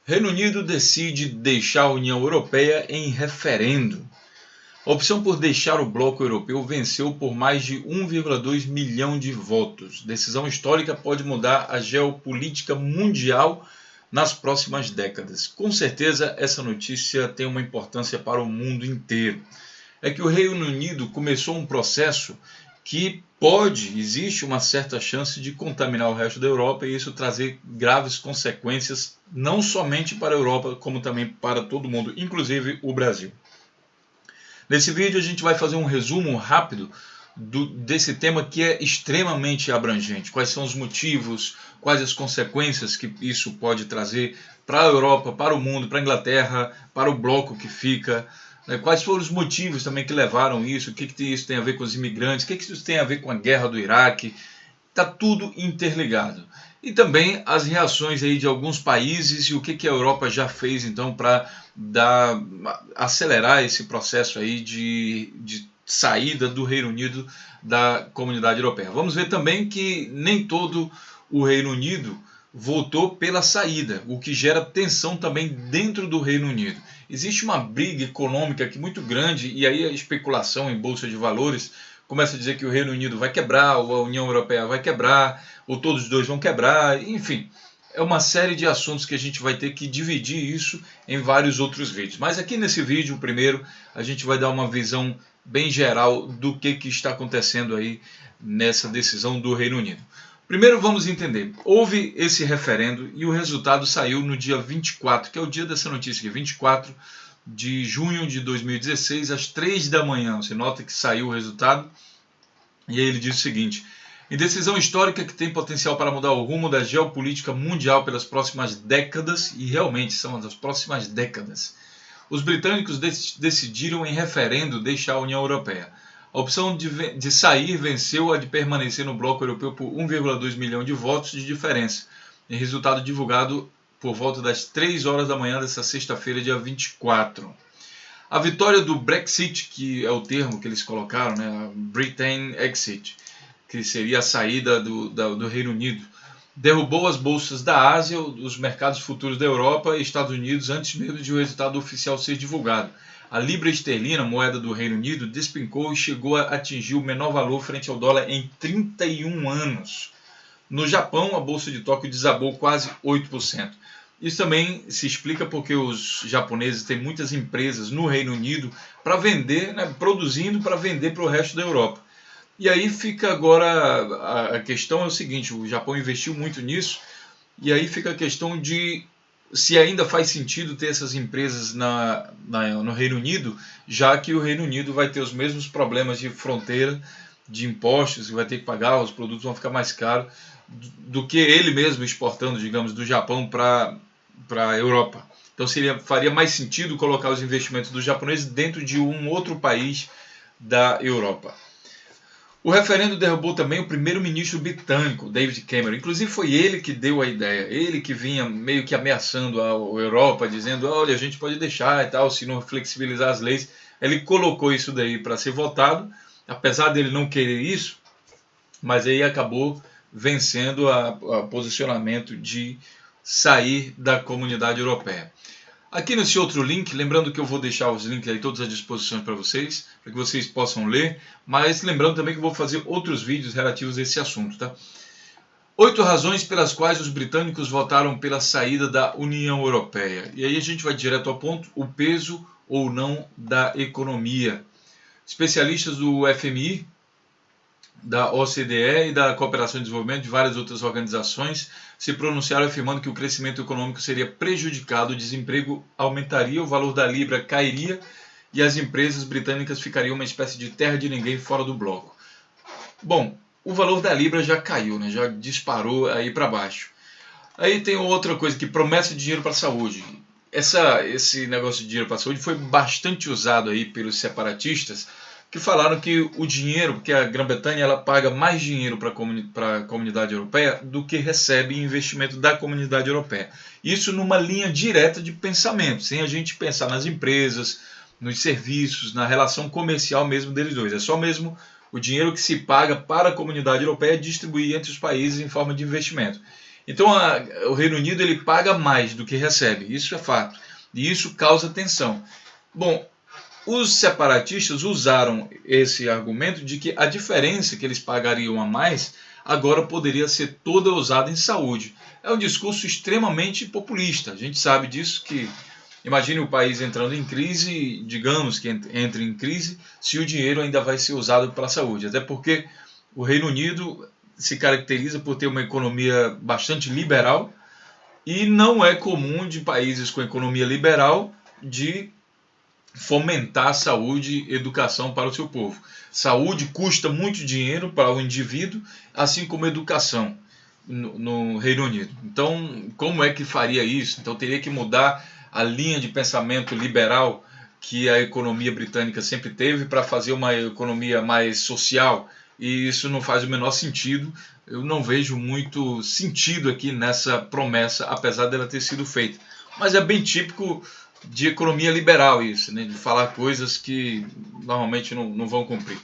Reino Unido decide deixar a União Europeia em referendo. A opção por deixar o bloco europeu venceu por mais de 1,2 milhão de votos. Decisão histórica pode mudar a geopolítica mundial nas próximas décadas. Com certeza, essa notícia tem uma importância para o mundo inteiro. É que o Reino Unido começou um processo que existe uma certa chance de contaminar o resto da Europa e isso trazer graves consequências, não somente para a Europa, como também para todo mundo, inclusive o Brasil. Nesse vídeo a gente vai fazer um resumo rápido desse tema que é extremamente abrangente. Quais são os motivos, quais as consequências que isso pode trazer para a Europa, para o mundo, para a Inglaterra, para o bloco que fica. Quais foram os motivos também que levaram isso, o que isso tem a ver com os imigrantes, o que isso tem a ver com a guerra do Iraque. Está tudo interligado. E também as reações aí de alguns países e o que a Europa já fez então para acelerar esse processo aí de saída do Reino Unido da Comunidade Europeia. Vamos ver também que nem todo o Reino Unido votou pela saída, o que gera tensão também dentro do Reino Unido. Existe uma briga econômica aqui muito grande e aí a especulação em bolsa de valores começa a dizer que o Reino Unido vai quebrar, ou a União Europeia vai quebrar, ou todos os dois vão quebrar, enfim. É uma série de assuntos que a gente vai ter que dividir isso em vários outros vídeos. Mas aqui nesse vídeo, primeiro, a gente vai dar uma visão bem geral do que está acontecendo aí nessa decisão do Reino Unido. Primeiro vamos entender, houve esse referendo e o resultado saiu no dia 24, que é o dia dessa notícia aqui, 24 de junho de 2016, às 3 da manhã. Você nota que saiu o resultado e aí ele diz o seguinte: em decisão histórica que tem potencial para mudar o rumo da geopolítica mundial pelas próximas décadas, e realmente são as próximas décadas, os britânicos decidiram em referendo deixar a União Europeia. A opção de sair venceu a de permanecer no bloco europeu por 1,2 milhão de votos de diferença, em resultado divulgado por volta das 3 horas da manhã dessa sexta-feira, dia 24. A vitória do Brexit, que é o termo que eles colocaram, né, Britain Exit, que seria a saída do Reino Unido, derrubou as bolsas da Ásia, os mercados futuros da Europa e Estados Unidos antes mesmo de o resultado oficial ser divulgado. A libra esterlina, moeda do Reino Unido, despencou e chegou a atingir o menor valor frente ao dólar em 31 anos. No Japão, a bolsa de Tóquio desabou quase 8%. Isso também se explica porque os japoneses têm muitas empresas no Reino Unido para vender, produzindo para vender para o resto da Europa. E aí fica agora, a questão é o seguinte, o Japão investiu muito nisso, e aí fica a questão de se ainda faz sentido ter essas empresas no Reino Unido, já que o Reino Unido vai ter os mesmos problemas de fronteira, de impostos, que vai ter que pagar, os produtos vão ficar mais caros, do que ele mesmo exportando, digamos, do Japão para a Europa. Então faria mais sentido colocar os investimentos dos japoneses dentro de um outro país da Europa. O referendo derrubou também o primeiro-ministro britânico, David Cameron. Inclusive foi ele que deu a ideia, ele que vinha meio que ameaçando a Europa, dizendo, olha, a gente pode deixar e tal, se não flexibilizar as leis. Ele colocou isso daí para ser votado, apesar dele não querer isso, mas aí acabou vencendo o posicionamento de sair da Comunidade Europeia. Aqui nesse outro link, lembrando que eu vou deixar os links aí todos à disposição para vocês que vocês possam ler, mas lembrando também que eu vou fazer outros vídeos relativos a esse assunto, tá? 8 razões pelas quais os britânicos votaram pela saída da União Europeia. E aí a gente vai direto ao ponto, o peso ou não da economia. Especialistas do FMI, da OCDE e da Cooperação e Desenvolvimento, de várias outras organizações, se pronunciaram afirmando que o crescimento econômico seria prejudicado, o desemprego aumentaria, o valor da libra cairia e as empresas britânicas ficariam uma espécie de terra de ninguém fora do bloco. Bom, o valor da libra já caiu, né? Já disparou aí para baixo. Aí tem outra coisa, que promessa de dinheiro para a saúde. Esse negócio de dinheiro para a saúde foi bastante usado aí pelos separatistas, que falaram que o dinheiro, porque a Grã-Bretanha ela paga mais dinheiro para a comunidade europeia do que recebe em investimento da comunidade europeia. Isso numa linha direta de pensamento, sem a gente pensar nas empresas, nos serviços, na relação comercial mesmo deles dois. É só mesmo o dinheiro que se paga para a comunidade europeia distribuir entre os países em forma de investimento. Então o Reino Unido ele paga mais do que recebe, isso é fato, e isso causa tensão. Bom, os separatistas usaram esse argumento de que a diferença que eles pagariam a mais agora poderia ser toda usada em saúde. É um discurso extremamente populista. A gente sabe disso, que imagine o país entrando em crise, digamos que entre em crise, se o dinheiro ainda vai ser usado para a saúde. Até porque o Reino Unido se caracteriza por ter uma economia bastante liberal e não é comum de países com economia liberal de fomentar saúde e educação para o seu povo. Saúde custa muito dinheiro para o indivíduo, assim como educação no Reino Unido. Então, como é que faria isso? Então, teria que mudar a linha de pensamento liberal que a economia britânica sempre teve para fazer uma economia mais social, e isso não faz o menor sentido. Eu não vejo muito sentido aqui nessa promessa, apesar dela ter sido feita. Mas é bem típico de economia liberal isso, né? De falar coisas que normalmente não vão cumprir.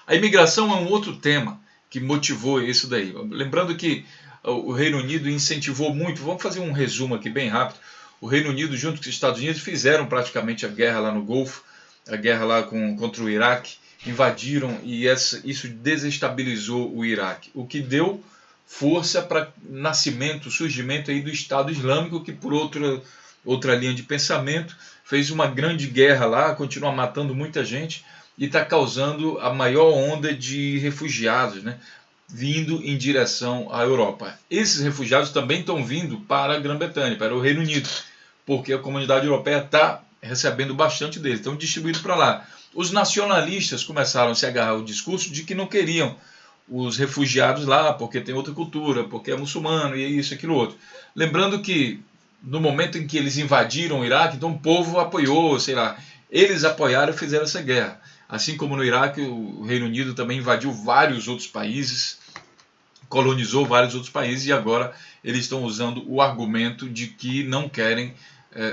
A imigração é um outro tema que motivou isso daí. Lembrando que o Reino Unido incentivou muito, vamos fazer um resumo aqui bem rápido, o Reino Unido junto com os Estados Unidos fizeram praticamente a guerra lá no Golfo, a guerra lá contra o Iraque, invadiram e isso desestabilizou o Iraque, o que deu força para nascimento, surgimento aí do Estado Islâmico, que por outra linha de pensamento fez uma grande guerra lá, continua matando muita gente e está causando a maior onda de refugiados, né, vindo em direção à Europa. Esses refugiados também estão vindo para a Grã-Bretanha, para o Reino Unido, porque a comunidade europeia está recebendo bastante deles, estão distribuídos para lá. Os nacionalistas começaram a se agarrar ao discurso de que não queriam os refugiados lá, porque tem outra cultura, porque é muçulmano e isso, aquilo, outro. Lembrando que no momento em que eles invadiram o Iraque, então o povo apoiou, sei lá, eles apoiaram e fizeram essa guerra. Assim como no Iraque, o Reino Unido também invadiu vários outros países, colonizou vários outros países, e agora eles estão usando o argumento de que não querem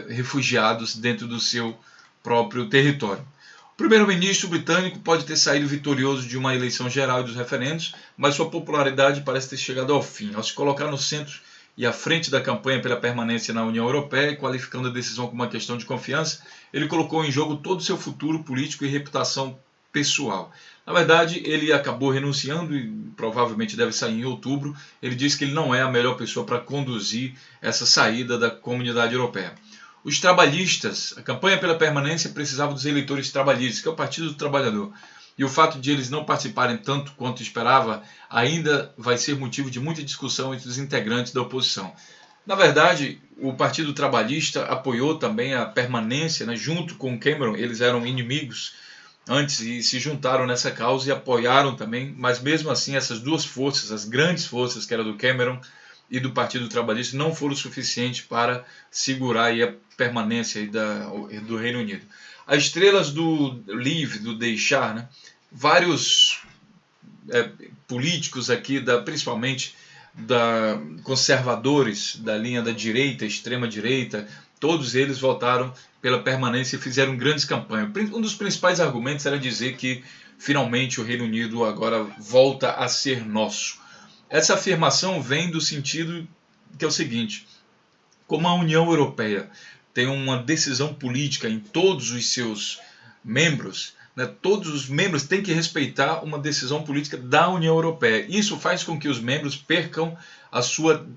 refugiados dentro do seu próprio território. O primeiro-ministro britânico pode ter saído vitorioso de uma eleição geral e dos referendos, mas sua popularidade parece ter chegado ao fim. Ao se colocar no centro e à frente da campanha pela permanência na União Europeia, qualificando a decisão como uma questão de confiança, ele colocou em jogo todo o seu futuro político e reputação pessoal. Na verdade, ele acabou renunciando e provavelmente deve sair em outubro. Ele disse que ele não é a melhor pessoa para conduzir essa saída da comunidade europeia. Os trabalhistas, a campanha pela permanência precisava dos eleitores trabalhistas, que é o Partido do Trabalhador. E o fato de eles não participarem tanto quanto esperava ainda vai ser motivo de muita discussão entre os integrantes da oposição. Na verdade, o Partido Trabalhista apoiou também a permanência, né, junto com Cameron. Eles eram inimigos antes e se juntaram nessa causa e apoiaram também, mas mesmo assim essas duas forças, as grandes forças que era do Cameron e do Partido Trabalhista, não foram suficientes para segurar aí a permanência aí do Reino Unido. As estrelas do Leave, do deixar, né? Vários políticos aqui, principalmente conservadores da linha da direita, extrema-direita, todos eles votaram pela permanência e fizeram grandes campanhas. Um dos principais argumentos era dizer que finalmente o Reino Unido agora volta a ser nosso. Essa afirmação vem do sentido que é o seguinte: como a União Europeia tem uma decisão política em todos os seus membros, né, todos os membros têm que respeitar uma decisão política da União Europeia. Isso faz com que os membros percam a sua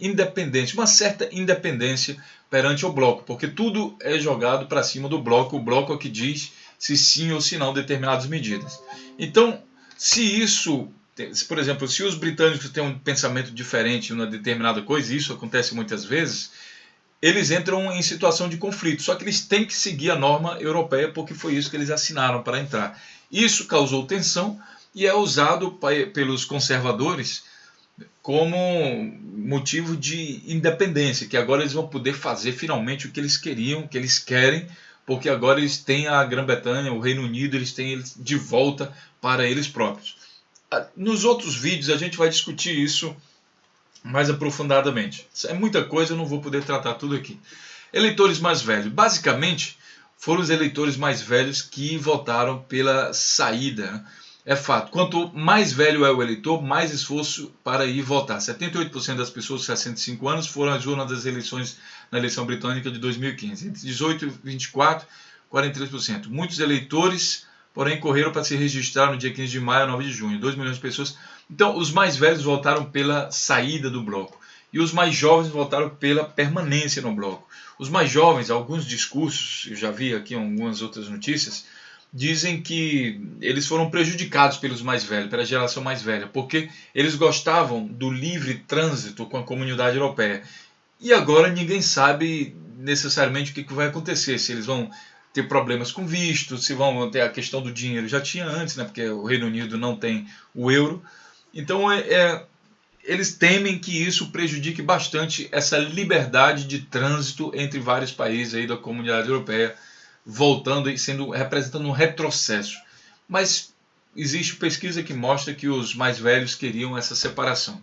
independência, uma certa independência perante o bloco, porque tudo é jogado para cima do bloco. O bloco é que diz se sim ou se não determinadas medidas. Então, por exemplo, se os britânicos têm um pensamento diferente em uma determinada coisa, e isso acontece muitas vezes, eles entram em situação de conflito, só que eles têm que seguir a norma europeia, porque foi isso que eles assinaram para entrar. Isso causou tensão e é usado pelos conservadores como motivo de independência, que agora eles vão poder fazer finalmente o que eles queriam, o que eles querem, porque agora eles têm a Grã-Bretanha, o Reino Unido, eles têm eles de volta para eles próprios. Nos outros vídeos a gente vai discutir isso mais aprofundadamente. É muita coisa, eu não vou poder tratar tudo aqui. Eleitores mais velhos. Basicamente, foram os eleitores mais velhos que votaram pela saída, né? é fato. Quanto mais velho é o eleitor, mais esforço para ir votar. 78% das pessoas de 65 anos foram às urnas das eleições na eleição britânica de 2015. Entre 18 e 24, 43%. Muitos eleitores, porém, correram para se registrar no dia 15 de maio a 9 de junho. 2 milhões de pessoas. Então, os mais velhos votaram pela saída do bloco. E os mais jovens votaram pela permanência no bloco. Os mais jovens, alguns discursos, eu já vi aqui algumas outras notícias, dizem que eles foram prejudicados pelos mais velhos, pela geração mais velha, porque eles gostavam do livre trânsito com a comunidade europeia. E agora ninguém sabe necessariamente o que vai acontecer, se eles vão ter problemas com visto, se vão ter a questão do dinheiro. Já tinha antes, né, porque o Reino Unido não tem o euro. Então eles temem que isso prejudique bastante essa liberdade de trânsito entre vários países aí da comunidade europeia, voltando e representando um retrocesso. Mas existe pesquisa que mostra que os mais velhos queriam essa separação.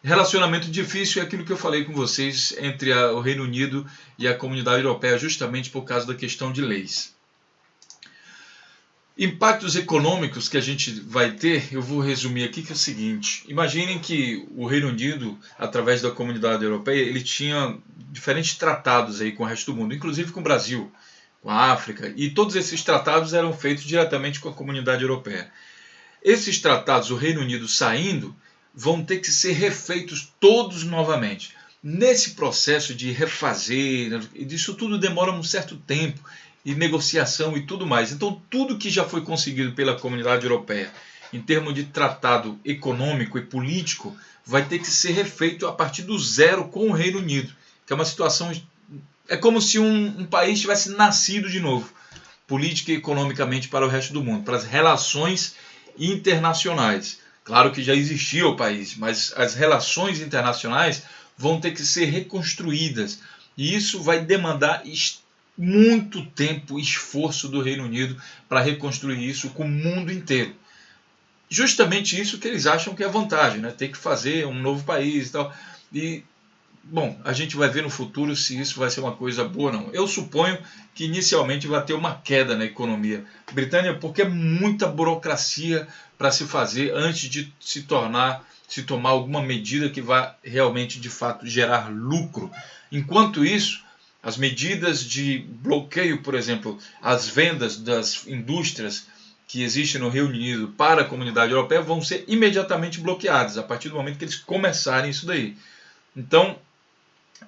Relacionamento difícil é aquilo que eu falei com vocês entre o Reino Unido e a comunidade europeia, justamente por causa da questão de leis. Impactos econômicos que a gente vai ter, eu vou resumir aqui, que é o seguinte. Imaginem que o Reino Unido, através da comunidade europeia, ele tinha diferentes tratados aí com o resto do mundo, inclusive com o Brasil, com a África, e todos esses tratados eram feitos diretamente com a comunidade europeia. Esses tratados, o Reino Unido saindo, vão ter que ser refeitos todos novamente. Nesse processo de refazer, isso tudo demora um certo tempo, e negociação e tudo mais. Então, tudo que já foi conseguido pela comunidade europeia, em termos de tratado econômico e político, vai ter que ser refeito a partir do zero com o Reino Unido, que é uma situação... É como se um país tivesse nascido de novo, política e economicamente, para o resto do mundo, para as relações internacionais. Claro que já existia o país, mas as relações internacionais vão ter que ser reconstruídas. E isso vai demandar muito tempo e esforço do Reino Unido para reconstruir isso com o mundo inteiro. Justamente isso que eles acham que é a vantagem, né? Ter que fazer um novo país e tal. E, bom, a gente vai ver no futuro se isso vai ser uma coisa boa ou não. Eu suponho que inicialmente vai ter uma queda na economia britânica, porque é muita burocracia para se fazer antes de se tomar alguma medida que vá realmente, de fato, gerar lucro. Enquanto isso, as medidas de bloqueio, por exemplo, as vendas das indústrias que existem no Reino Unido para a comunidade europeia vão ser imediatamente bloqueadas a partir do momento que eles começarem isso daí. Então,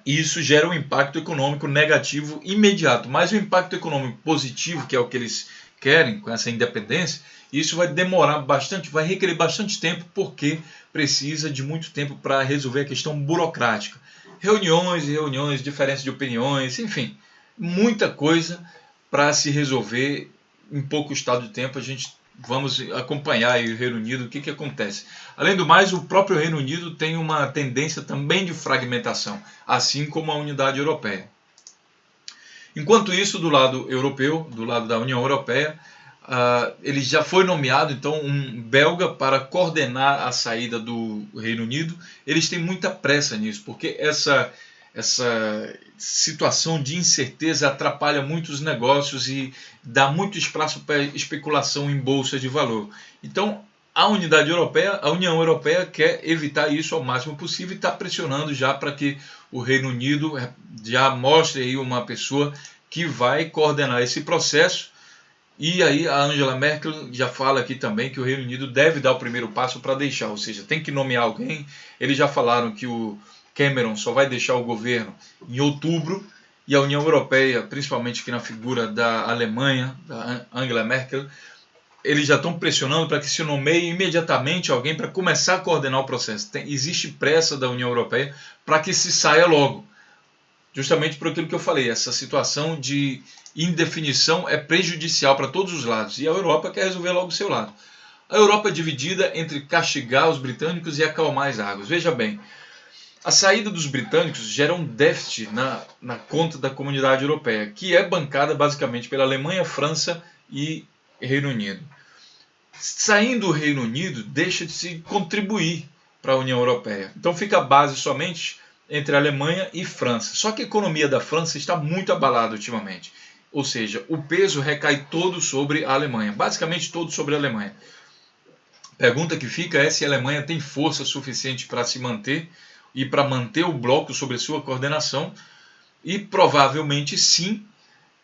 isso gera um impacto econômico negativo imediato, mas o impacto econômico positivo, que é o que eles querem com essa independência, isso vai demorar bastante, vai requerer bastante tempo, porque precisa de muito tempo para resolver a questão burocrática. Reuniões e reuniões, diferenças de opiniões, enfim, muita coisa para se resolver em pouco estado de tempo. A gente vamos acompanhar aí o Reino Unido, o que acontece. Além do mais, o próprio Reino Unido tem uma tendência também de fragmentação, assim como a unidade europeia. Enquanto isso, do lado europeu, do lado da União Europeia, ele já foi nomeado então um belga para coordenar a saída do Reino Unido. Eles têm muita pressa nisso, porque essa situação de incerteza atrapalha muito os negócios e dá muito espaço para especulação em bolsa de valor. Então, a União Europeia quer evitar isso ao máximo possível e está pressionando já para que o Reino Unido já mostre aí uma pessoa que vai coordenar esse processo. E aí a Angela Merkel já fala aqui também que o Reino Unido deve dar o primeiro passo para deixar, ou seja, tem que nomear alguém. Eles já falaram que o Cameron só vai deixar o governo em outubro, e a União Europeia, principalmente aqui na figura da Alemanha, da Angela Merkel, eles já estão pressionando para que se nomeie imediatamente alguém para começar a coordenar o processo. Existe pressa da União Europeia para que se saia logo. Justamente por aquilo que eu falei, essa situação de indefinição é prejudicial para todos os lados, e a Europa quer resolver logo o seu lado. A Europa é dividida entre castigar os britânicos e acalmar as águas. Veja bem, a saída dos britânicos gera um déficit na conta da comunidade europeia, que é bancada basicamente pela Alemanha, França e Reino Unido. Saindo o Reino Unido, deixa de se contribuir para a União Europeia. Então fica a base somente entre a Alemanha e França. Só que a economia da França está muito abalada ultimamente. Ou seja, o peso recai todo sobre a Alemanha. Basicamente todo sobre a Alemanha. Pergunta que fica é se a Alemanha tem força suficiente para se manter e para manter o bloco sob sua coordenação, e provavelmente sim.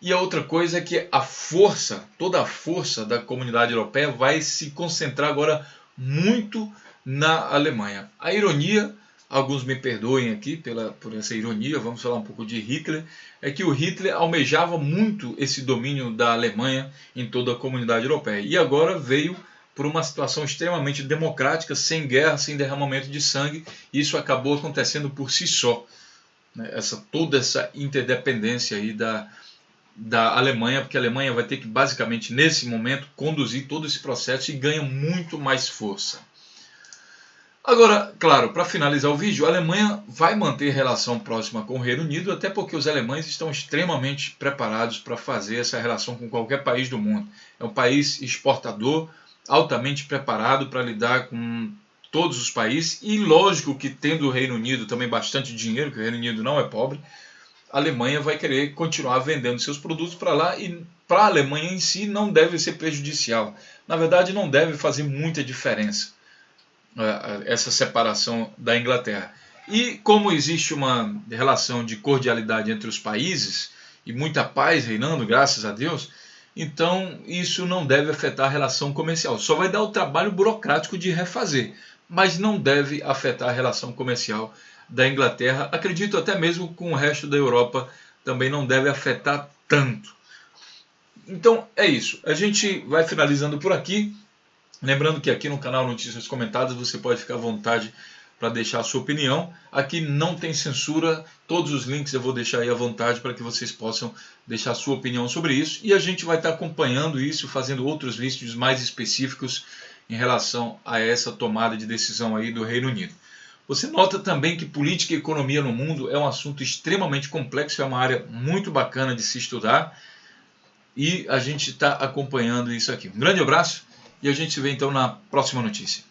E a outra coisa é que a força, toda a força da comunidade europeia vai se concentrar agora muito na Alemanha. A ironia, alguns me perdoem aqui por essa ironia, vamos falar um pouco de Hitler, é que o Hitler almejava muito esse domínio da Alemanha em toda a comunidade europeia. E agora veio por uma situação extremamente democrática, sem guerra, sem derramamento de sangue, e isso acabou acontecendo por si só. Né? Toda essa interdependência aí da Alemanha, porque a Alemanha vai ter que, basicamente, nesse momento, conduzir todo esse processo e ganha muito mais força. Agora, claro, para finalizar o vídeo, a Alemanha vai manter relação próxima com o Reino Unido, até porque os alemães estão extremamente preparados para fazer essa relação com qualquer país do mundo. É um país exportador, altamente preparado para lidar com todos os países, e lógico que tendo o Reino Unido também bastante dinheiro, que o Reino Unido não é pobre, a Alemanha vai querer continuar vendendo seus produtos para lá, e para a Alemanha em si não deve ser prejudicial. Na verdade, não deve fazer muita diferença essa separação da Inglaterra. E como existe uma relação de cordialidade entre os países e muita paz reinando, graças a Deus, então isso não deve afetar a relação comercial. Só vai dar o trabalho burocrático de refazer, mas não deve afetar a relação comercial da Inglaterra. Acredito até mesmo com o resto da Europa também não deve afetar tanto. Então é isso. A gente vai finalizando por aqui. Lembrando que aqui no canal Notícias Comentadas você pode ficar à vontade para deixar a sua opinião. Aqui não tem censura, todos os links eu vou deixar aí à vontade para que vocês possam deixar a sua opinião sobre isso. E a gente vai estar acompanhando isso, fazendo outros vídeos mais específicos em relação a essa tomada de decisão aí do Reino Unido. Você nota também que política e economia no mundo é um assunto extremamente complexo, é uma área muito bacana de se estudar. E a gente está acompanhando isso aqui. Um grande abraço. E a gente se vê então na próxima notícia.